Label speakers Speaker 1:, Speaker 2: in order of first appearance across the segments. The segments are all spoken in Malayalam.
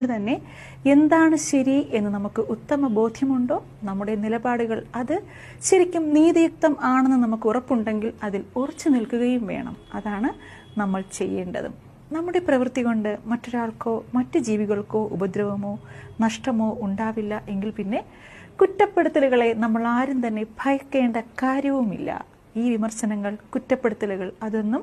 Speaker 1: തന്നെ എന്താണ് ശരി എന്ന് നമുക്ക് ഉത്തമ ബോധ്യമുണ്ടോ, നമ്മുടെ നിലപാടുകൾ അത് ശരിക്കും നീതിയുക്തം ആണെന്ന് നമുക്ക് ഉറപ്പുണ്ടെങ്കിൽ അതിൽ ഉറച്ചു നിൽക്കുകയും വേണം. അതാണ് നമ്മൾ ചെയ്യേണ്ടതും. നമ്മുടെ പ്രവൃത്തി കൊണ്ട് മറ്റൊരാൾക്കോ മറ്റു ജീവികൾക്കോ ഉപദ്രവമോ നഷ്ടമോ ഉണ്ടാവില്ല എങ്കിൽ പിന്നെ കുറ്റപ്പെടുത്തലുകളെ നമ്മൾ ആരും തന്നെ ഭയക്കേണ്ട കാര്യവുമില്ല. ഈ വിമർശനങ്ങൾ, കുറ്റപ്പെടുത്തലുകൾ അതൊന്നും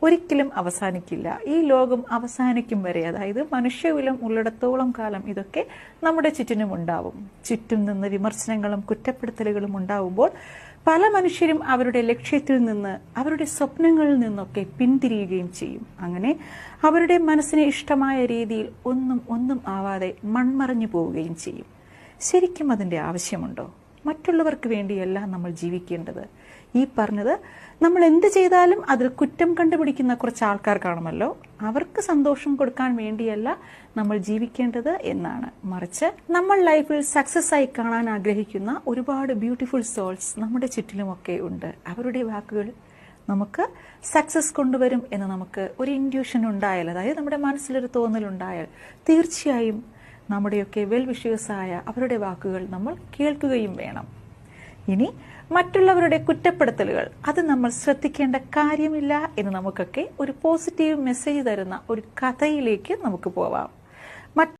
Speaker 1: ഒരിക്കലും അവസാനിക്കില്ല. ഈ ലോകം അവസാനിക്കും വരെ, അതായത് മനുഷ്യകുലം ഉള്ളിടത്തോളം കാലം ഇതൊക്കെ നമ്മുടെ ചുറ്റിനും ഉണ്ടാവും. ചുറ്റും നിന്ന് വിമർശനങ്ങളും കുറ്റപ്പെടുത്തലുകളും ഉണ്ടാവുമ്പോൾ പല മനുഷ്യരും അവരുടെ ലക്ഷ്യത്തിൽ നിന്ന്, അവരുടെ സ്വപ്നങ്ങളിൽ നിന്നൊക്കെ പിന്തിരിയുകയും ചെയ്യും. അങ്ങനെ അവരുടെ മനസ്സിന് ഇഷ്ടമായ രീതിയിൽ ഒന്നും ആവാതെ മൺമറഞ്ഞു പോവുകയും ചെയ്യും. ശരിക്കും അതിൻ്റെ ആവശ്യമുണ്ടോ? മറ്റുള്ളവർക്ക് വേണ്ടിയല്ല നമ്മൾ ജീവിക്കേണ്ടത്. ഈ പറഞ്ഞത് നമ്മൾ എന്ത് ചെയ്താലും അതിൽ കുറ്റം കണ്ടുപിടിക്കുന്ന കുറച്ച് ആൾക്കാർ കാണുമല്ലോ, അവർക്ക് സന്തോഷം കൊടുക്കാൻ വേണ്ടിയല്ല നമ്മൾ ജീവിക്കേണ്ടത് എന്നാണ്. മറിച്ച് നമ്മൾ ലൈഫിൽ സക്സസ് ആയി കാണാൻ ആഗ്രഹിക്കുന്ന ഒരുപാട് ബ്യൂട്ടിഫുൾ സോൾസ് നമ്മുടെ ചുറ്റിലുമൊക്കെ ഉണ്ട്. അവരുടെ വാക്കുകൾ നമുക്ക് സക്സസ് കൊണ്ടുവരും എന്ന് നമുക്ക് ഒരു ഇൻഡ്യൂഷൻ ഉണ്ടായാൽ, അതായത് നമ്മുടെ മനസ്സിലൊരു തോന്നലുണ്ടായാൽ തീർച്ചയായും നമ്മുടെയൊക്കെ വെൽ വിഷേഴ്സായ അവരുടെ വാക്കുകൾ നമ്മൾ കേൾക്കുകയും വേണം. ഇനി മറ്റുള്ളവരുടെ കുറ്റപ്പെടുത്തലുകൾ അത് നമ്മൾ ശ്രദ്ധിക്കേണ്ട കാര്യമില്ല എന്ന് നമുക്കൊക്കെ ഒരു പോസിറ്റീവ് മെസ്സേജ് തരുന്ന ഒരു കഥയിലേക്ക് നമുക്ക് പോവാം.